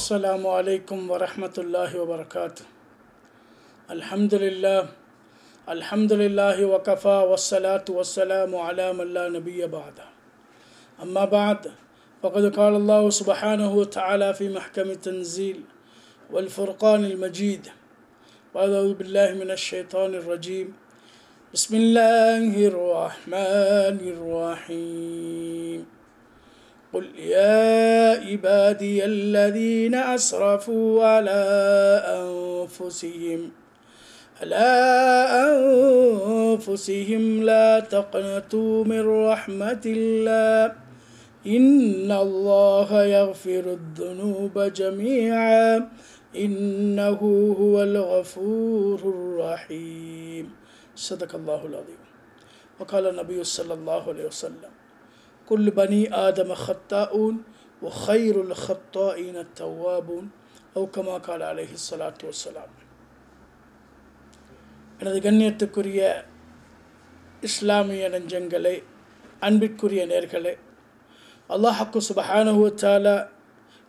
السلام عليكم ورحمة الله وبركاته. الحمد لله وكفى والصلاة والسلام على من لا نبي بعده. أما بعد فقد قال الله سبحانه وتعالى في محكم التنزيل والفرقان المجيد: وأعوذ بالله من الشيطان الرجيم. بسم الله الرحمن الرحيم. قل يا عبادي الذين أسرفوا على أنفسهم لا تقنطوا من رحمة الله إن الله يغفر الذنوب جميعا إنه هو الغفور الرحيم. صدق الله العظيم. وقال النبي صلى الله عليه وسلم: كل بني آدم خطاؤون وخير الخطائين التوابون أو كما قال عليه الصلاة والسلام. எனது கண்ணியத்துக்குரிய இஸ்லாமிய நெஞ்சங்களே, அன்பிற்குரிய நேர்களே, அல்லாஹ் சுப்ஹானஹு வ தஆலா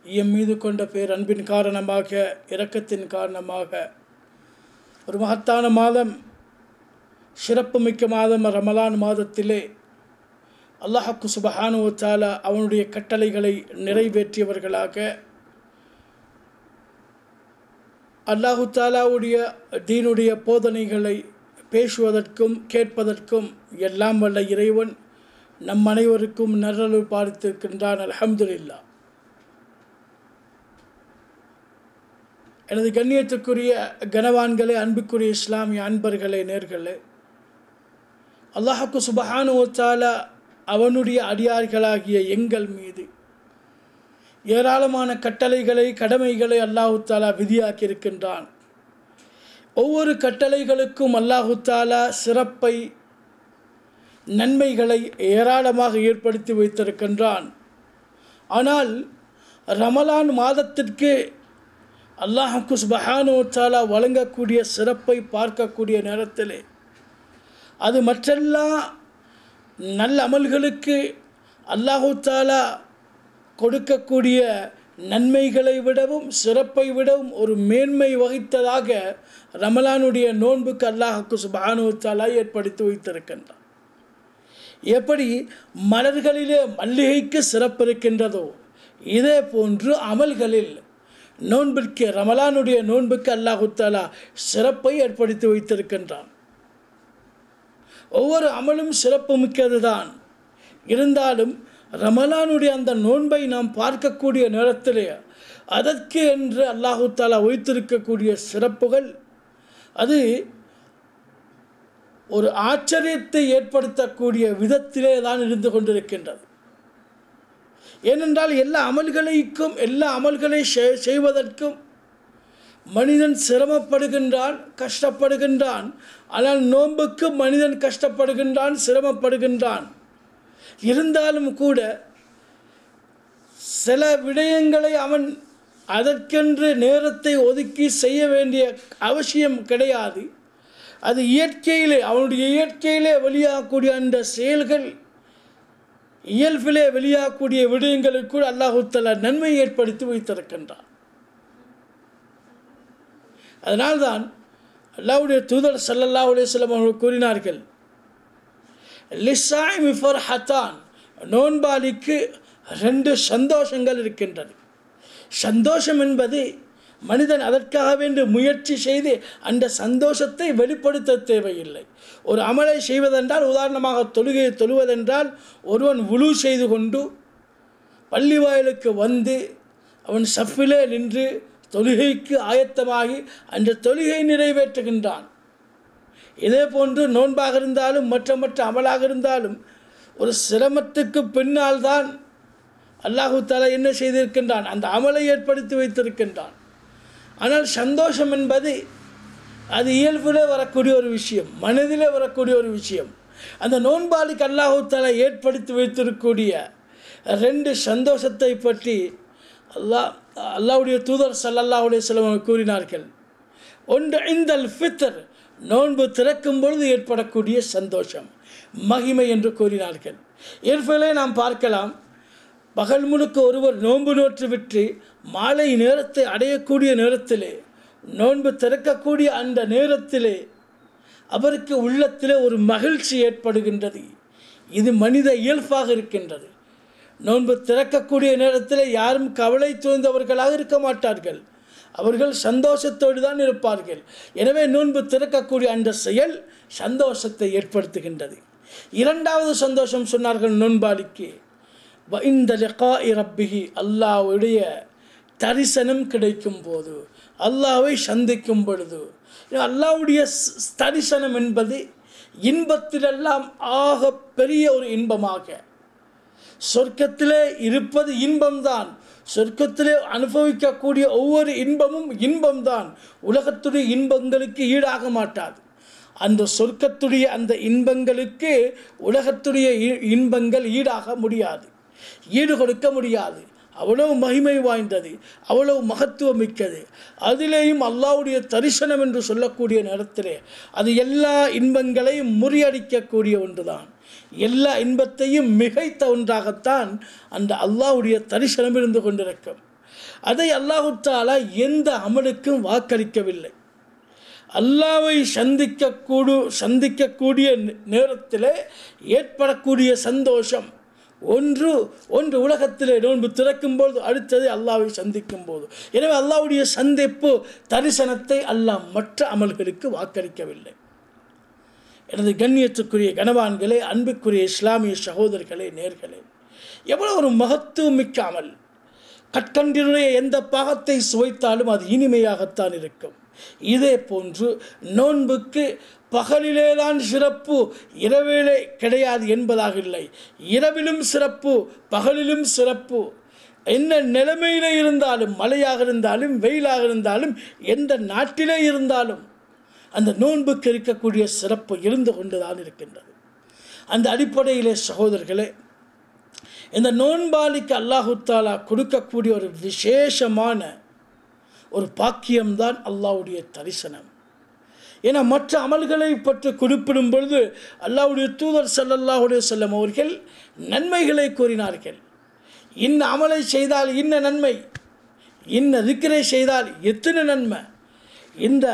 எம் மீது கொண்ட பேர் அன்பின் காரணமாக, இரக்கத்தின் காரணமாக ஒரு மகத்தான மாதம், சிறப்புமிக்க மாதம் ரமலான் மாதத்திலே அல்லாஹ் சுப்ஹானஹு வ தஆலா அவனுடைய கட்டளைகளை நிறைவேற்றியவர்களாக, அல்லாஹு தாலாவுடைய தீனுடைய போதனைகளை பேசுவதற்கும் கேட்பதற்கும் எல்லாம் வல்ல இறைவன் நம் அனைவருக்கும் நல்அருள் பாலித்திருக்கின்றான். அல்ஹம்துலில்லாஹ். எனது கண்ணியத்துக்குரிய கனவான்களே, அன்புக்குரிய இஸ்லாமிய அன்பர்களே, நேர்களே, அல்லாஹ் சுப்ஹானஹு வ தஆலா அவனுடைய அடியார்களாகிய எங்கள் மீது ஏராளமான கட்டளைகளை, கடமைகளை அல்லாஹு தாலா விதியாக்கி இருக்கின்றான். ஒவ்வொரு கட்டளைகளுக்கும் அல்லாஹு தாலா சிறப்பை, நன்மைகளை ஏராளமாக ஏற்படுத்தி வைத்திருக்கின்றான். ஆனால் ரமலான் மாதத்திற்கு அல்லாஹ் சுப்ஹானஹு வ தஆலா வழங்கக்கூடிய சிறப்பை பார்க்கக்கூடிய நேரத்திலே அது மற்றெல்லா நல்ல அமல்களுக்கு அல்லாஹு தாலா கொடுக்கக்கூடிய நன்மைகளை விடவும், சிறப்பை விடவும் ஒரு மேன்மை வகித்ததாக ரமலானுடைய நோன்புக்கு அல்லாஹ் சுப்ஹானஹு வ தஆலா ஏற்படுத்தி வைத்திருக்கின்றான். எப்படி மலர்களிலே மல்லிகைக்கு சிறப்பு இருக்கின்றதோ, இதே போன்று அமல்களில் நோன்பிற்கு, ரமலானுடைய நோன்புக்கு அல்லாஹு தஆலா சிறப்பை ஏற்படுத்தி வைத்திருக்கின்றான். ஒவ்வொரு அமலும் சிறப்பு மிக்கது தான். இருந்தாலும் ரமலானுடைய அந்த நோன்பை நாம் பார்க்கக்கூடிய நேரத்திலே அதற்கு என்று அல்லாஹு தஆலா வைத்திருக்கக்கூடிய சிறப்புகள் அது ஒரு ஆச்சரியத்தை ஏற்படுத்தக்கூடிய விதத்திலே தான் இருந்து கொண்டிருக்கின்றது. ஏனென்றால் எல்லா அமல்களை செய்வதற்கும் மனிதன் சிரமப்படுகின்றான், கஷ்டப்படுகின்றான். ஆனால் நோன்புக்கு மனிதன் கஷ்டப்படுகின்றான், சிரமப்படுகின்றான். இருந்தாலும் கூட சில விடயங்களை அவன் அதற்கென்று நேரத்தை ஒதுக்கி செய்ய வேண்டிய அவசியம் கிடையாது. அது இயற்கையிலே, அவனுடைய இயற்கையிலே வெளியாகக்கூடிய அந்த செயல்கள், இயல்பிலே வெளியாகக்கூடிய விடயங்களுக்கு அல்லாஹு தஆலா நன்மை ஏற்படுத்தி வைத்திருக்கின்றான். அதனால்தான் அல்லாஹ்வுடைய தூதர் ஸல்லல்லாஹு அலைஹி வஸல்லம் அவர்கள் கூறினார்கள்: லிஸ்ஸாயிமி ஃபர்ஹத்தான், நோன்பாளிக்கு 2 சந்தோஷங்கள் இருக்கின்றது. சந்தோஷம் என்பது மனிதன் அதற்காக வேண்டி முயற்சி செய்து அந்த சந்தோஷத்தை வெளிப்படுத்த தேவையில்லை. ஒரு அமலை செய்வதென்றால், உதாரணமாக தொழுகையை தொழுவதென்றால், ஒருவன் வுலு செய்து கொண்டு பள்ளி வாயிலுக்கு வந்து அவன் சஃபிலே நின்று தொழுகைக்கு ஆயத்தமாகி அந்த தொழுகை நிறைவேற்றுகின்றான். இதே போன்று நோன்பாக இருந்தாலும் மற்ற அமலாக இருந்தாலும் ஒரு சிரமத்துக்கு பின்னால் தான் அல்லாஹு தஆலா என்ன செய்திருக்கின்றான், அந்த அமலை ஏற்படுத்தி வைத்திருக்கின்றான். ஆனால் சந்தோஷம் என்பது அது இயல்பிலே வரக்கூடிய ஒரு விஷயம், மனதிலே வரக்கூடிய ஒரு விஷயம். அந்த நோன்பாளிக்கு அல்லாஹு தஆலா ஏற்படுத்தி வைத்திருக்கக்கூடிய 2 சந்தோஷத்தை பற்றி அல்லாஹ்வுடைய தூதர் ஸல்லல்லாஹு அலைஹி வஸல்லம் கூறினார்கள். ஒன்று இந்தல் ஃபித்ர், நோன்பு திறக்கும் பொழுது ஏற்படக்கூடிய சந்தோஷம், மகிமை என்று கூறினார்கள். இயல்பிலே நாம் பார்க்கலாம், பகல் முழுக்க ஒருவர் நோன்பு நோற்று விட்டு மாலை நேரத்தை அடையக்கூடிய நேரத்திலே, நோன்பு திறக்கக்கூடிய அந்த நேரத்திலே அவருக்கு உள்ளத்திலே ஒரு மகிழ்ச்சி ஏற்படுகின்றது. இது மனித இயல்பாக இருக்கின்றது. நோன்பு திறக்கக்கூடிய நேரத்தில் யாரும் கவலை தோய்ந்தவர்களாக இருக்க மாட்டார்கள். அவர்கள் சந்தோஷத்தோடு தான் இருப்பார்கள். எனவே நோன்பு திறக்கக்கூடிய அந்த செயல் சந்தோஷத்தை ஏற்படுத்துகின்றது. இரண்டாவது சந்தோஷம் சொன்னார்கள் நோன்பாளிக்கு, இந்த லிகாஇ ரப்பிஹி, அல்லாஹ்வுடைய தரிசனம் கிடைக்கும் போது, அல்லாஹ்வை சந்திக்கும் பொழுது. அல்லாஹ்வுடைய தரிசனம் என்பது இன்பத்திலெல்லாம் ஆக பெரிய ஒரு இன்பமாக, சொர்க்கத்திலே இருப்பது இன்பம்தான். சொர்க்கத்திலே அனுபவிக்கக்கூடிய ஒவ்வொரு இன்பமும் இன்பம்தான். உலகத்துடைய இன்பங்களுக்கு ஈடாக மாட்டாது. அந்த சொர்க்கத்துடைய அந்த இன்பங்களுக்கு உலகத்துடைய இன்பங்கள் ஈடாக முடியாது, ஈடு கொடுக்க முடியாது. அவ்வளவு மகிமை வாய்ந்தது, அவ்வளவு மகத்துவம் மிக்கது. அதிலேயும் அல்லாஹ்வுடைய தரிசனம் என்று சொல்லக்கூடிய நேரத்திலே அது எல்லா இன்பங்களையும் முறியடிக்கக்கூடிய ஒன்றுதான். எல்லா இன்பத்தையும் மிகைத்த ஒன்றாகத்தான் அந்த அல்லாஹ்வுடைய தரிசனம் இருந்து கொண்டிருக்கும். அதை அல்லாஹ் தஆலா எந்த அமலுக்கும் வாக்களிக்கவில்லை. அல்லாஹ்வை சந்திக்கக்கூடிய நேரத்திலே ஏற்படக்கூடிய சந்தோஷம் ஒன்று உலகத்திலே நோன்பு திறக்கும்போது, அடுத்தது அல்லாஹ்வை சந்திக்கும் போது. எனவே அல்லாஹ்வுடைய சந்திப்பு தரிசனத்தை அல்லாஹ் மற்ற அமல்களுக்கு வாக்களிக்கவில்லை. எனது கண்ணியத்துக்குரிய கனவான்களே, அன்புக்குரிய இஸ்லாமிய சகோதரர்களே, நேர்களே, எவ்வளவு ஒரு மகத்துவம் மிக்க அமல். கற்கண்டினுடைய எந்த பாகத்தை சுவைத்தாலும் அது இனிமையாகத்தான் இருக்கும். இதே போன்று நோன்புக்கு பகலிலே தான் சிறப்பு, இரவிலே கிடையாது என்பதாக இல்லை. இரவிலும் சிறப்பு, பகலிலும் சிறப்பு. என்ன நிலைமையிலே இருந்தாலும், மழையாக இருந்தாலும், வெயிலாக இருந்தாலும், எந்த நாட்டிலே இருந்தாலும் அந்த நோன்புக்கு இருக்கக்கூடிய சிறப்பு இருந்து கொண்டு தான் இருக்கின்றது. அந்த அடிப்படையிலே சகோதரர்களே, இந்த நோன்பாளிக்கு அல்லாஹ் தஆலா கொடுக்கக்கூடிய ஒரு விசேஷமான ஒரு பாக்கியம்தான் அல்லாஹ்வுடைய தரிசனம். ஏன்னா மற்ற அமல்களை பற்றி குறிப்பிடும் பொழுது அல்லாஹ்வுடைய தூதர் ஸல்லல்லாஹு அலைஹி வஸல்லம் அவர்கள் நன்மைகளை கூறினார்கள். இன்ன அமலை செய்தால் இன்ன நன்மை, இன்ன திக்ரை செய்தால் எத்தனை நன்மை, இந்த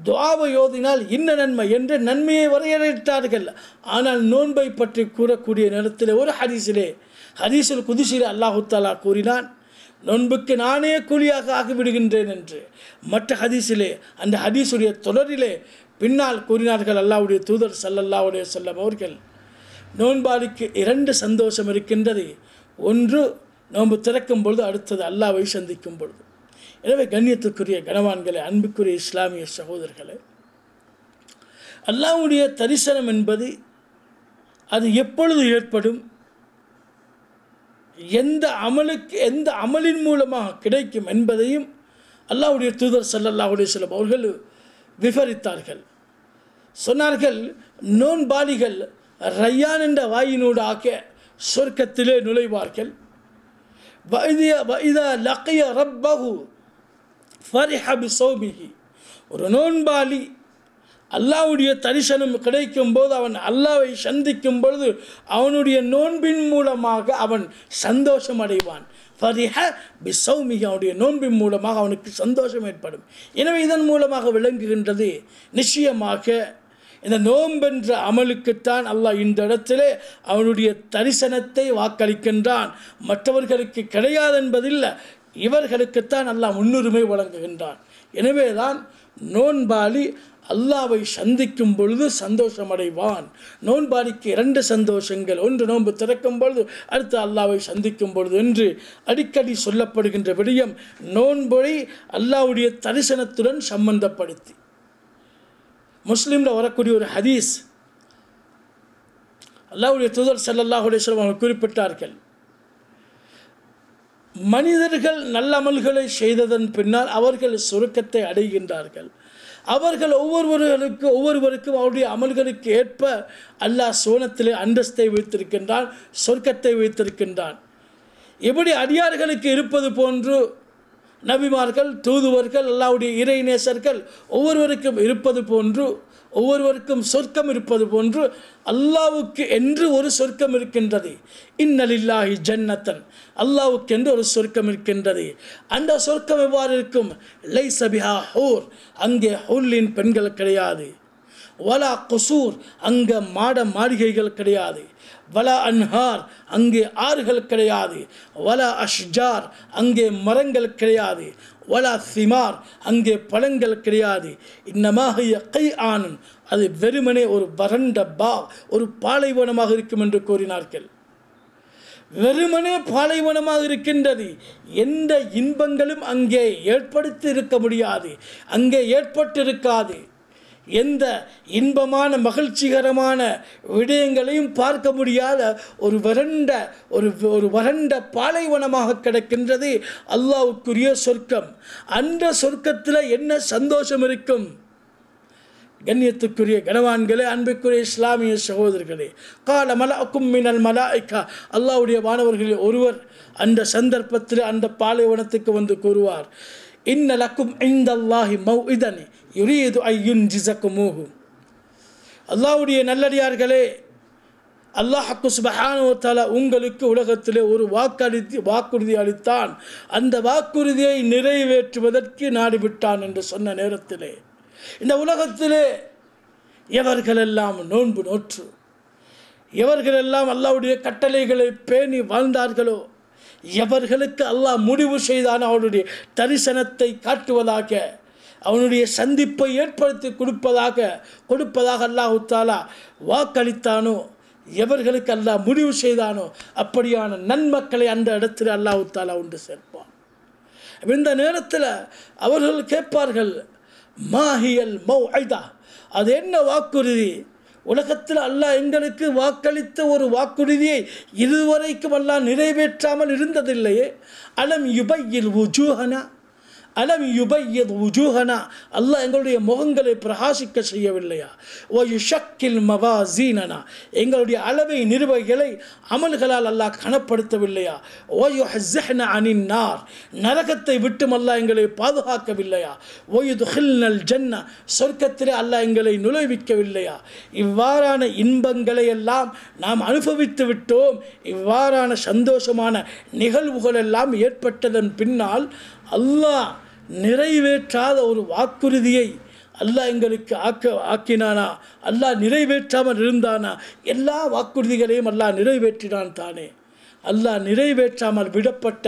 துஆவை ஓதினால் இன்ன நன்மை என்று நன்மையை வரையறுத்தார்கள். ஆனால் நோன்பை பற்றி கூறக்கூடிய நேரத்தில் ஒரு ஹதீஸுல் குதுஸிலே அல்லாஹ் தஆலா கூறினான், நோன்புக்கு நானே கூலியாக ஆகிவிடுகின்றேன் என்று. மற்ற ஹதீஸிலே, அந்த ஹதீஸுடைய தொடரிலே பின்னால் கூறினார்கள் அல்லாஹ்வுடைய தூதர் ஸல்லல்லாஹு அலைஹி வஸல்லம் அவர்கள், நோன்பாளிக்கு 2 சந்தோஷம் இருக்கின்றது. ஒன்று நோன்பு திறக்கும் பொழுது, அடுத்தது அல்லாஹ்வை சந்திக்கும் பொழுது. எனவே கண்ணியத்துக்குரிய கனவான்களே, அன்புக்குரிய இஸ்லாமிய சகோதரர்களே, அல்லாஹ்வுடைய தரிசனம் என்பது அது எப்பொழுது ஏற்படும், எந்த அமலின் மூலமாக கிடைக்கும் என்பதையும் அல்லாஹ்வுடைய தூதர் ஸல்லல்லாஹு அலைஹி வஸல்லம் அவர்கள் விவரித்தார்கள். சொன்னார்கள், நோன்பாளிகள் ரய்யான் என்ற வாயினூடாக சொர்க்கத்திலே நுழைவார்கள். வஇதா லக்கிய ரப்பஹு ஃபரிஹ பிஸௌமிஹி, ஒரு நோன்பாளி அல்லாஹ்வுடைய தரிசனம் கிடைக்கும் போது, அவன் அல்லாஹ்வை சந்திக்கும் பொழுது அவனுடைய நோன்பின் மூலமாக அவன் சந்தோஷம் அடைவான். ஃபரிஹ பிஸௌமிஹி, அவனுடைய நோன்பின் மூலமாக அவனுக்கு சந்தோஷம் ஏற்படும். எனவே இதன் மூலமாக விளங்குகின்றது, நிச்சயமாக இந்த நோன்பென்ற அமலுக்குத்தான் அல்லாஹ் இந்த இடத்திலே அவனுடைய தரிசனத்தை வாக்களிக்கின்றான். மற்றவர்களுக்கு கிடையாது என்பதில்லை, இவர்களுக்குத்தான் அல்லாஹ் முன்னுரிமை வழங்குகின்றான். எனவே தான் நோன்பாளி அல்லாஹ்வை சந்திக்கும் பொழுது சந்தோஷமடைவான். நோன்பாளிக்கு 2 சந்தோஷங்கள், ஒன்று நோன்பு திறக்கும் பொழுது, அடுத்து அல்லாஹ்வை சந்திக்கும் பொழுது என்று அடிக்கடி சொல்லப்படுகின்ற விடயம் நோன்பை அல்லாஹ்வுடைய தரிசனத்துடன் சம்பந்தப்படுத்தி. முஸ்லிமில் வரக்கூடிய ஒரு ஹதீஸ், அல்லாஹ்வுடைய தூதர் ஸல்லல்லாஹு அலைஹி வஸல்லம் அவர்கள் குறிப்பிட்டார்கள், மனிதர்கள் நல்லமல்களை செய்ததன் பின்னால் அவர்கள் சுருக்கத்தை அடைகின்றார்கள். அவர்கள் ஒவ்வொருவருக்கும் அவருடைய அமல்களுக்கு ஏற்ப அல்லாஹ் சோனத்திலே அந்தஸ்தை வைத்திருக்கின்றான், சொர்க்கத்தை வைத்திருக்கின்றான். எப்படி அடியார்களுக்கு இருப்பது போன்று நபிமார்கள், தூதுவர்கள், அல்லாஹ்வுடைய இறை நேசர்கள் ஒவ்வொருவருக்கும் இருப்பது போன்று ஒவ்வொருவருக்கும் சொர்க்கம் இருப்பது போன்று அல்லாஹ்வுக்கு என்று ஒரு சொர்க்கம் இருக்கின்றது. இன்னலில்லாஹி ஜன்னத்தன், அல்லாஹ்வுக்கு என்று ஒரு சொர்க்கம் இருக்கின்றது. அந்த சொர்க்கம் எவ்வாறு இருக்கும்? லைஸ பிஹா ஹூர், அங்கே ஹூர்லின் பெண்கள் கிடையாது. வலா குசூர், அங்கே மாளிகைகள் கிடையாது. வலா அன்ஹார், அங்கே ஆறுகள் கிடையாது. வலா அஷ்ஜார், அங்கே மரங்கள் கிடையாது. வலா சிமார், அங்கே பழங்கள் கிடையாது. இன்னமாகிய கை ஆனன், அது வெறுமனே ஒரு வறண்ட ஒரு பாலைவனமாக இருக்கும் என்று கூறினார்கள். வெறுமனே பாலைவனமாக இருக்கின்றது. எந்த இன்பங்களும் அங்கே ஏற்படுத்தி இருக்க முடியாது, அங்கே ஏற்பட்டிருக்காது. எந்த இன்பமான மகிழ்ச்சிகரமான விடயங்களையும் பார்க்க முடியாத ஒரு வறண்ட பாலைவனமாக கிடக்கின்றது அல்லாஹ்வுக்குரிய சொர்க்கம். அந்த சொர்க்கத்தில் என்ன சந்தோஷம் இருக்கும்? கண்ணியத்துக்குரிய கனவான்களே, அன்புக்குரிய இஸ்லாமிய சகோதரர்களே, கால மலஅக்கும் மினல் மலாயிகா, அல்லாஹ்வுடைய வானவர்களில் ஒருவர் அந்த சந்தர்ப்பத்தில் அந்த பாலைவனத்துக்கு வந்து கூறுவார், இன்ன லக்கும் இந்தல்லாஹி மௌஇதன் யுரீது ஐயுன்ஜிஸகுமூஹு. அல்லாஹ்வுடைய நல்லடியார்களே, அல்லாஹ் சுப்ஹானஹு வ தஆலா உங்களுக்கு உலகத்திலே ஒரு வாக்குறுதி அளித்தான். அந்த வாக்குறுதியை நிறைவேற்றுவதற்கு நாடிவிட்டான் என்று சொன்ன நேரத்திலே, இந்த உலகத்திலே எவர்களெல்லாம் நோன்பு நோற்று, எவர்களெல்லாம் அல்லாஹ்வுடைய கட்டளைகளை பேணி வாழ்ந்தார்களோ, எவர்களுக்கு அல்லாஹ் முடிவு செய்தான் அவனுடைய தரிசனத்தை காட்டுவதாக, அவனுடைய சந்திப்பை ஏற்படுத்தி கொடுப்பதாக அல்லாஹ் தஆலா வாக்களித்தானோ, எவர்களுக்கு அல்லாஹ் முடிவு செய்தானோ அப்படியான நன்மக்களை அந்த இடத்தில் அல்லாஹ் தஆலா உண்டு சேர்ப்பான். இந்த நேரத்தில் அவர்கள் கேட்பார்கள், மாஹியல் மௌஇதா, அது என்ன வாக்குறுதி? உலகத்தில் அல்லாஹ் எங்களுக்கு வாக்களித்த ஒரு வாக்குறுதியை இதுவரைக்கும் அல்லாஹ் நிறைவேற்றாமல் இருந்ததில்லையே. அலம் யுபையில் வுஜூஹனா, அலம் யுபையத் வுஜூஹனா, அல்லாஹ் எங்களுடைய முகங்களை பிரகாசிக்க செய்யவில்லையா? வயுஷக்கில் மவாசீனனா, எங்களுடைய அளவை நிறுவைகளை அமல்களால் அல்லாஹ் கனப்படுத்தவில்லையா? வயுஹஸ்ஸஹ்னா அனின் நார், நரகத்தை விட்டும் அல்லாஹ் எங்களை பாதுகாக்கவில்லையா? வயுதுஹில்னல் ஜன்னா, சொர்க்கத்திலே அல்லாஹ் எங்களை நுழைவிக்கவில்லையா? இவ்வாறான இன்பங்களை எல்லாம் நாம் அனுபவித்து விட்டோம். இவ்வாறான சந்தோஷமான நிகழ்வுகள் எல்லாம் ஏற்பட்டதன் பின்னால் அல்லாஹ் நிறைவேற்றாத ஒரு வாக்குறுதியை அல்லாஹ் எங்களுக்கு ஆக்கினானா? அல்லாஹ் நிறைவேற்றாமல் இருந்தானா? எல்லா வாக்குறுதிகளையும் அல்லாஹ் நிறைவேற்றினான் தானே. அல்லாஹ் நிறைவேற்றாமல் விடப்பட்ட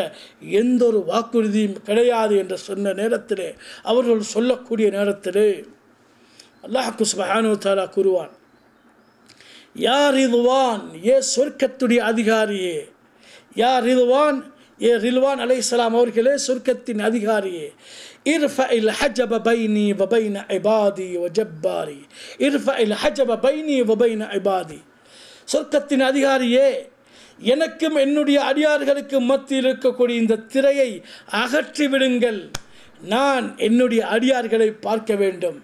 எந்த ஒரு வாக்குறுதியும் கிடையாது என்று சொன்ன நேரத்திலே, அவர்கள் சொல்லக்கூடிய நேரத்திலே அல்லாஹ் சுப்ஹானஹு வ தஆலா கூறுவான், யா ரிதுவான், ஏ சொர்க்கத்துடைய அதிகாரியே, யா ரிதுவான், ஏ ரில்வான் அலைஹிஸ்ஸலாம் அவர்களே, சொர்க்கத்தின் அதிகாரியே, இர்ஃபஇல் ஹஜப பைனி வ பைன இபாதி வ ஜப்பாரி, இர்ஃபஇல் ஹஜப பைனி வ பைன இபாதி, சொர்க்கத்தின் அதிகாரியே, எனக்கும் என்னுடைய அடியார்களுக்கும் மத்தியில் இருக்கக்கூடிய இந்த திரையை அகற்றி விடுங்கள். நான் என்னுடைய அடியார்களை பார்க்க வேண்டும்.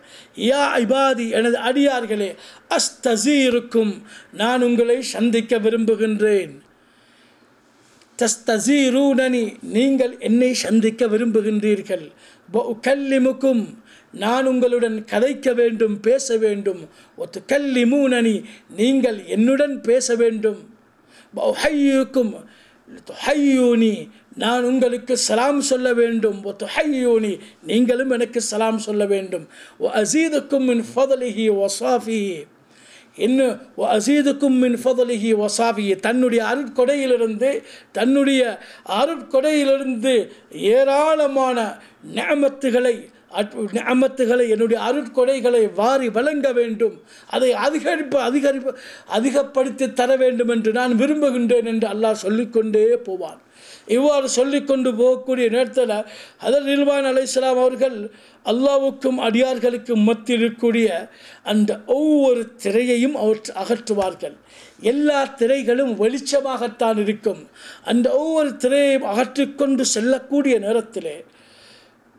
யா இபாதி, எனது அடியார்களே, அஸ்தஸீருக்கும், நான் உங்களை சந்திக்க விரும்புகின்றேன். தஸ்தஸீரூனனி, நீங்கள் என்னை சந்திக்க விரும்புகின்றீர்கள். வஉகல்லிமுக்கும், நான் உங்களுடன் கதைக்க வேண்டும், பேச வேண்டும். வதுகல்லிமூனனி, நீங்கள் என்னுடன் பேச வேண்டும். வஉஹய்யுக்கும் துஹய்யூனி, நான் உங்களுக்கு சலாம் சொல்ல வேண்டும். வதுஹய்யூனி, நீங்களும் எனக்கு சலாம் சொல்ல வேண்டும். வஅஸீதுக்கும் மின் ஃபضலிஹி வஸாஃபிஹி, இன்னும் அசீதுக்கும் மின் ஃபضலிஹி வஸாஃபிஹி, தன்னுடைய அருட்கொடையிலிருந்து ஏராளமான நிஅமத்துகளை என்னுடைய அருட்கொடைகளை வாரி வழங்க வேண்டும். அதை அதிகப்படுத்தி தர வேண்டும் என்று நான் விரும்புகின்றேன் என்று அல்லாஹ் சொல்லிக்கொண்டே போவான். இவ்வாறு சொல்லிக்கொண்டு போகக்கூடிய நேரத்தில் ஹதரத் ரில்வான் அலைஹிஸ்ஸலாம் அவர்கள் அல்லாஹ்வுக்கும் அடியார்களுக்கும் மத்தியில் இருக்கக்கூடிய அந்த ஒவ்வொரு திரையையும் அகற்றுவார்கள். எல்லா திரைகளும் வெளிச்சமாகத்தான் இருக்கும். அந்த ஒவ்வொரு திரையையும் அகற்றிக்கொண்டு செல்லக்கூடிய நேரத்திலே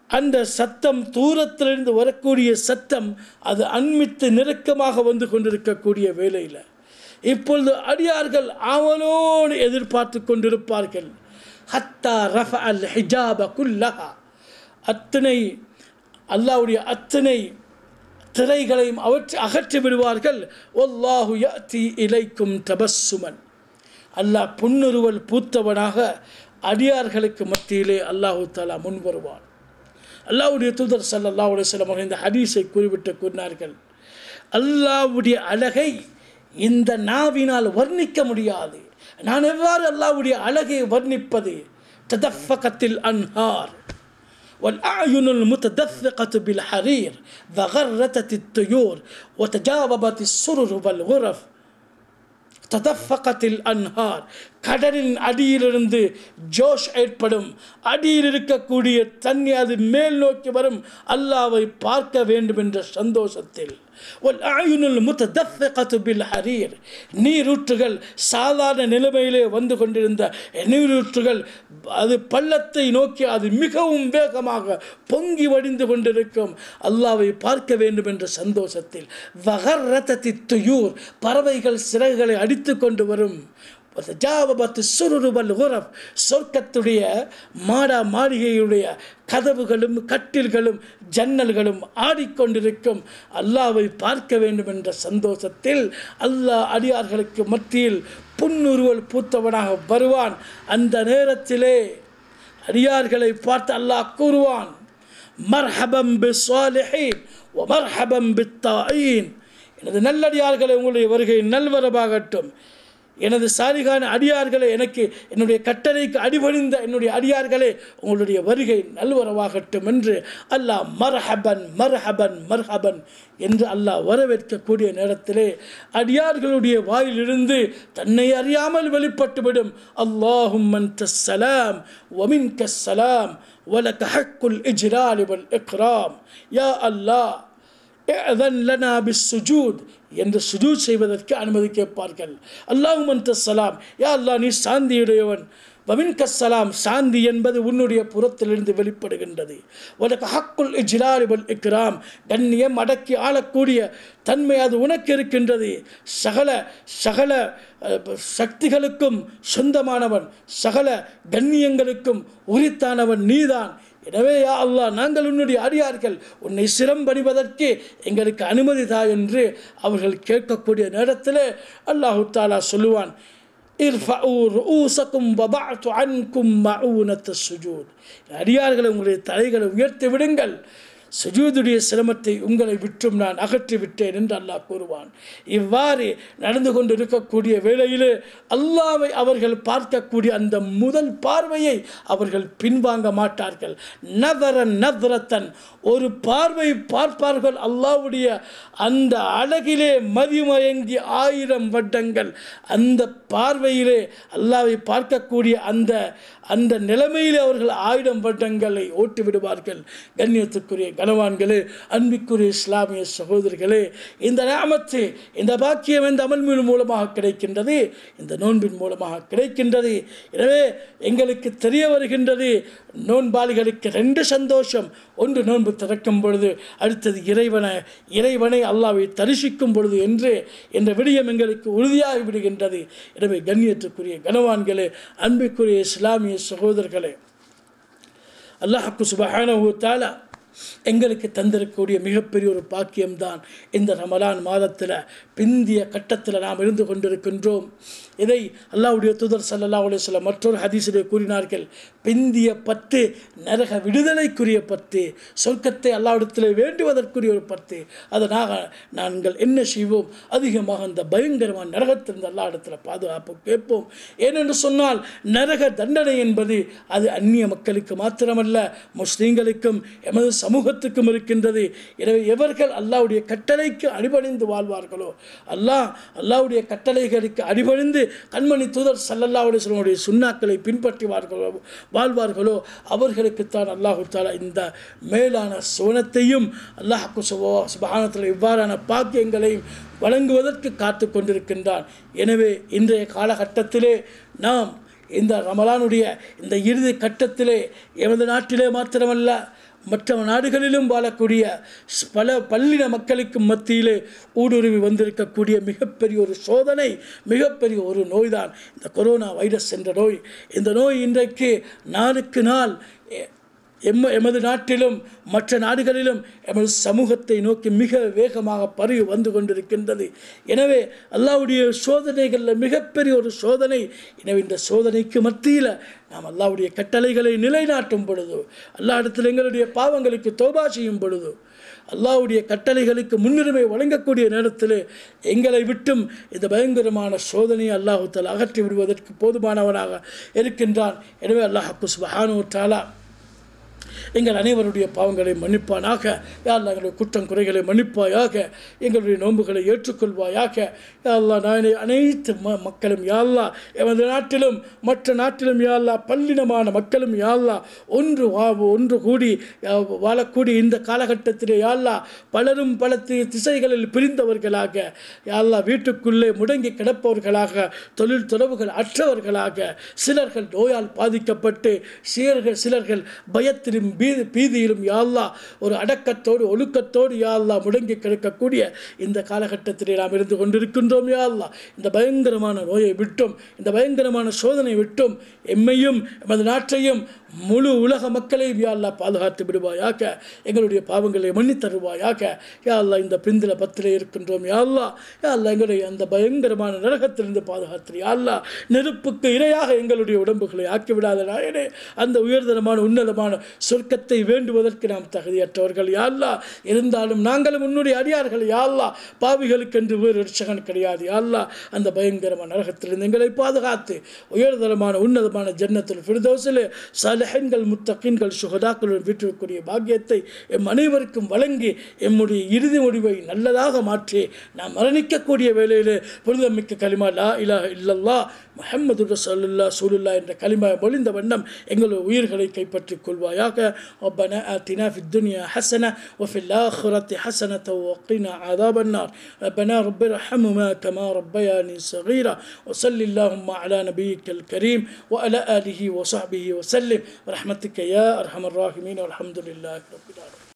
அந்த சத்தம், தூரத்திலிருந்து வரக்கூடிய சத்தம், அது அண்மித்து நெருக்கமாக வந்து கொண்டிருக்கக்கூடிய வேளையில் இப்பொழுது அடியார்கள் அவனோடு எதிர்பார்த்து கொண்டிருப்பார்கள். ஹத்தா ரஃப அல் ஹிஜாப குல்லஹா, அத்தனை அல்லாஹ்வுடைய அத்தனை திரைகளையும் அகற்றி விடுவார்கள். வல்லாஹு யஅதி இலைக்கும் தபஸ்ஸுமன், அல்லாஹ் புன்னுருவல் பூத்தவனாக அடியார்களுக்கு மத்தியிலே அல்லாஹு தஆலா முன் வருவான். அல்லாஹ்வுடைய தூதர் ஸல்லல்லாஹு அலைஹி வஸல்லம் அவர்கள் இந்த ஹதீஸை குறிப்பிட்டு கூறினார்கள், அல்லாஹ்வுடைய அழகை இந்த நாவினால் வர்ணிக்க முடியாது. நான் எவ்வாறு அல்லாஹ்வுடைய அழகை வர்ணிப்பது? ததஃபகத்தில் அன்ஹார் والأعين المتدفقة بالحرير وغرتت الطيور وتجاوبت السرر والغرف. ததஃபகத்தில் அன்ஹார், கடலின் அடியிலிருந்து ஜோஷ் ஏற்படும், அடியில் இருக்கக்கூடிய தண்ணி அது மேல் நோக்கி வரும் அல்லாஹ்வை பார்க்க வேண்டும் என்ற சந்தோஷத்தில். நீரூற்றுகள் சாதாரண நிலைமையிலே வந்து கொண்டிருந்த நீரூற்றுகள் அது பள்ளத்தை நோக்கி அது மிகவும் வேகமாக பொங்கி வடிந்து கொண்டிருக்கும் அல்லாஹ்வை பார்க்க வேண்டும் என்ற சந்தோஷத்தில். வகர்ரதத்தி துயூர், பறவைகள் சிறகுகளை அடித்து கொண்டு வரும். சொர்க்கத்துடைய மாளிகையுடைய கதவுகளும் கட்டில்களும் ஜன்னல்களும் ஆடிக்கொண்டிருக்கும் அல்லாஹ்வை பார்க்க வேண்டும் என்ற சந்தோஷத்தில் அல்லாஹ் அடியார்களுக்கு மத்தியில் புன்னுருவல் பூத்தவனாக வருவான். அந்த நேரத்திலே அடியார்களை பார்த்து அல்லாஹ் கூறுவான், மர்ஹபம் பிஸ்ஸாலிஹீன் வ மர்ஹபம் பித்தாயின். எனது நல்லடியார்களை உங்களுடைய வருகை நல்வரவாகட்டும். எனது சாலிகான அடியார்களே, எனக்கு என்னுடைய கட்டளைக்கு அடிபணிந்த என்னுடைய அடியார்களே, உங்களுடைய வருகை நல்வரவாகட்டும் என்று அல்லாஹ் மர்ஹபன் மர்ஹபன் மர்ஹபன் என்று அல்லாஹ் வரவேற்கக்கூடிய நேரத்திலே அடியார்களுடைய வாயிலிருந்து தன்னை அறியாமல் வெளிப்பட்டுவிடும், அல்லாஹும்ம அன்தஸ் ஸலாம் வ மின்கஸ் ஸலாம் வ லக ஹக்குல் இஜ்லால் வல் இக்ராம். யா அல்லாஹ் இஅதன் லனா பிஸ்ஸுஜூத் என்று சுஜூத் செய்வதற்கு அனுமதி கேட்பார்கள். அல்லாஹும்ம அன்தஸ் ஸலாம், யா அல்லாஹ் நீ சாந்தியுடையவன். வமின்கஸ் ஸலாம், சாந்தி என்பது உன்னுடைய புறத்திலிருந்து வெளிப்படுகின்றது. உனக்கு ஹக்குல் இஜ்லால் வல் இக்ராம், கண்ணியம் அடக்கி ஆளக்கூடிய தன்மை அது உனக்கு இருக்கின்றது. சகல சகல சக்திகளுக்கும் சொந்தமானவன், சகல கண்ணியங்களுக்கும் உரித்தானவன் நீதான். எனவே யா அல்லாஹ், நாங்கள் உன்னுடைய அடியார்கள், உன்னை சிரம்பணிவதற்கு எங்களுக்கு அனுமதி தா என்று அவர்கள் கேட்கக்கூடிய நேரத்தில் அல்லாஹு தஆலா சொல்லுவான், இர்ஃபஉ ரூஸக்கும் வதஅது அன்கும் மஊனத்தஸ் சுஜூத். அடியார்களை உங்களுடைய தலைகளை உயர்த்தி விடுங்கள், சுஜூதுடைய சிரமத்தை உங்களை விட்டும் நான் அகற்றி விட்டேன் என்று அல்லாஹ் கூறுவான். இவ்வாறு நடந்து கொண்டு இருக்கக்கூடிய வேளையில் அல்லாஹ்வை அவர்கள் பார்க்கக்கூடிய அந்த முதல் பார்வையை அவர்கள் பின்வாங்க மாட்டார்கள். நதரன் நத்ரத்தன், ஒரு பார்வை பார்ப்பார்கள். அல்லாஹ்வுடைய அந்த அழகிலே மதிமயங்கி 1000 வருடங்கள் அந்த பார்வையிலே அல்லாஹ்வை பார்க்கக்கூடிய அந்த நிலைமையிலே அவர்கள் 1000 வருடங்களை ஓட்டி விடுவார்கள். கண்ணியத்துக்குரிய கனவான்களே, அன்பிற்குரிய இஸ்லாமிய சகோதரர்களே, இந்த நிஅமத்து, இந்த பாக்கியம் இந்த அமல்மின் மூலமாக கிடைக்கின்றது, இந்த நோன்பின் மூலமாக கிடைக்கின்றது. எனவே எங்களுக்கு தெரிய வருகின்றது, நோன்பாளிகளுக்கு 2 சந்தோஷம். ஒன்று நோன்பு திறக்கும் பொழுது, அடுத்தது இறைவனை அல்லாஹ்வை தரிசிக்கும் பொழுது என்று என்ற விடயம் எங்களுக்கு உறுதியாகி விடுகின்றது. எனவே கண்ணியத்துக்குரிய கனவான்களே, அன்பிற்குரிய இஸ்லாமிய சகோதரர்களே, அல்லாஹ்வுக்கு சுப்ஹானஹு வ தஆலா எங்களுக்கு தந்திருக்கக்கூடிய மிகப்பெரிய ஒரு பாக்கியம்தான் இந்த ரமலான் மாதத்தில் பிந்திய கட்டத்தில் நாம் இருந்து கொண்டிருக்கின்றோம். இதை அல்லாஹ்வுடைய தூதர் ஸல்லல்லாஹு அலைஹி வஸல்லம் மற்றொரு ஹதீஸிலே கூறினார்கள், பிந்திய 10 நரக விடுதலைக்குரிய 10, சொர்க்கத்தை அல்லாஹ்விடத்தில் வேண்டுவதற்குரிய ஒரு 10. அதனாக நாங்கள் என்ன செய்வோம்? அதிகமாக அந்த பயங்கரமான நரகத்திலிருந்து அல்லாஹ்விடத்தில் பாதுகாப்பு கேட்போம். ஏனென்று சொன்னால் நரக தண்டனை என்பது அது அந்நிய மக்களுக்கு மாத்திரமல்ல, முஸ்லீம்களுக்கும் எமது சமூகத்துக்கும் இருக்கின்றது. எனவே எவர்கள் அல்லாஹ்வுடைய கட்டளைக்கு அடிபணிந்து வாழ்வார்களோ, அல்லாஹ்வுடைய கட்டளைகளுக்கு அடிபணிந்து கண்மணி தூதர் ஸல்லல்லாஹு அலைஹி வஸல்லம் சுன்னாக்களை பின்பற்றி வாழ்வார்களோ அவர்களுக்குத்தான் அல்லாஹு தஆலா இந்த மேலான சுவனத்தையும் அல்லாஹ்வுக்கு சுப்ஹானஹு வ தஆலா இவ்வாறான பாக்கியங்களையும் வழங்குவதற்கு காத்து கொண்டிருக்கின்றான். எனவே இன்றைய காலகட்டத்திலே நாம் இந்த ரமலானுடைய இந்த இறுதி கட்டத்திலே எமது நாட்டிலே மாத்திரமல்ல மற்ற நாடுகளிலும் வாழக்கூடிய பல பல்லின மக்களுக்கு மத்தியிலே ஊடுருவி வந்திருக்கக்கூடிய மிகப்பெரிய ஒரு சோதனை, மிகப்பெரிய ஒரு நோய்தான் இந்த கொரோனா வைரஸ் என்ற நோய். இந்த நோய் இன்றைக்கு நாளுக்கு நாள் எமது நாட்டிலும் மற்ற நாடுகளிலும் எமது சமூகத்தை நோக்கி மிக வேகமாக பரவி வந்து கொண்டிருக்கின்றது. எனவே அல்லாஹ்வுடைய சோதனைகளில் மிகப்பெரிய ஒரு சோதனை. எனவே இந்த சோதனைக்கு மத்தியில் நாம் அல்லாஹ்வுடைய கட்டளைகளை நிலைநாட்டும் பொழுது, அல்லாஹ் இடத்தில் எங்களுடைய பாவங்களுக்கு தௌபா செய்யும் பொழுது, அல்லாஹ்வுடைய கட்டளைகளுக்கு முன்னுரிமை வழங்கக்கூடிய நேரத்தில் எங்களை விட்டும் இந்த பயங்கரமான சோதனையை அல்லாஹ் தஆலா அகற்றி விடுவதற்கு போதுமானவனாக இருக்கின்றான். எனவே அல்லாஹ் சுப்ஹானஹு வ தஆலா எங்கள் அனைவருடைய பாவங்களை மன்னிப்பானாக. யா அல்லாஹ் எங்களுடைய குற்றம் குறைகளை மன்னிப்பாயாக. எங்களுடைய நோன்புகளை ஏற்றுக்கொள்வாயாக. யா அல்லாஹ் நாயனே அனைத்து மக்களும் யா அல்லாஹ் எமது நாட்டிலும் மற்ற நாட்டிலும் யா அல்லாஹ் பல்லினமான மக்களும் யா அல்லாஹ் ஒன்று கூடி வாழக்கூடிய இந்த காலகட்டத்திலே யா அல்லாஹ் பலரும் பல திசைகளில் பிரிந்தவர்களாக, யா அல்லாஹ் வீட்டுக்குள்ளே முடங்கி கிடப்பவர்களாக, தொழில் தொடர்புகள் அற்றவர்களாக, சிலர்கள் நோயால் பாதிக்கப்பட்டு சிலர்கள் பயத்திலும் பீதியிலும் யா அல்லாஹ் ஒரு அடக்கத்தோடு ஒழுக்கத்தோடு யா அல்லாஹ் முடங்கி கிடக்கக்கூடிய இந்த காலகட்டத்திலே நாம் இருந்து கொண்டிருக்கின்றோம். யா அல்லாஹ் இந்த பயங்கரமான நோயை விட்டும், இந்த பயங்கரமான சோதனை விட்டும் எம்மையும் எமது நாட்டையும் முழு உலக மக்களையும் யா அல்லாஹ் பாதுகாத்து விடுவாயாக. எங்களுடைய பாவங்களை மன்னித் தருவாயாக. யா அல்லாஹ் இந்த பிந்தில பத்திலே இருக்கின்றோம். யா அல்லாஹ் எங்களுடைய அந்த பயங்கரமான நரகத்திலிருந்து பாதுகாத்து யா அல்லாஹ் நெருப்புக்கு இரையாக எங்களுடைய உடம்புகளை ஆக்கிவிடாத நாயனே. அந்த உயர்தரமான உன்னதமான சொர்க்கத்தை வேண்டுவதற்கு நாம் தகுதியற்றவர்கள் யா அல்லாஹ். இருந்தாலும் நாங்களும் உன்னுடைய அடியார்கள் யா அல்லாஹ். பாவிகளுக்கென்று வேறு இரட்சகன் கிடையாது யா அல்லாஹ். அந்த பயங்கரமான நரகத்திலிருந்து எங்களை பாதுகாத்து உயர்தரமான உன்னதமான ஜன்னத்துல் ஃபிர்தௌஸிலே சாலிஹீன்கள் முத்தகீன்கள் சுஹதாக்களுடன் வீட்டிற்குரிய பாக்கியத்தை எம் அனைவருக்கும் வழங்கி எம்முடைய இறுதி முடிவை நல்லதாக மாற்றி நாம் மரணிக்கக்கூடிய வேளையிலே புனிதமிக்க கலிமா லா இலாஹ இல்லல்லாஹ் முஹம்மது ரசூலுல்லாஹ் என்ற கலிமா மொழிந்த வண்ணம் எங்களுடைய உயிர்களை கைப்பற்றிக் கொள்வாயாக. ரப்பனா ஆத்தினா ஃபித் துன்யா ஹஸன வ ஃபில் ஆখিরাতি ஹஸனத வ கினா அஸாபன்னார். ரப்பனா ரப்பிர்ஹம்ஹுமா கமா ரப்பயானி ஸகீரா வ ஸல்லில்லாஹும்ம அலா நபியிக்கல் கரீம் வ அலா ஆலிஹி வ ஸஹ்பிஹி வ ஸல்லிம் برحمتك يا أرحم الراحمين والحمد لله رب العالمين.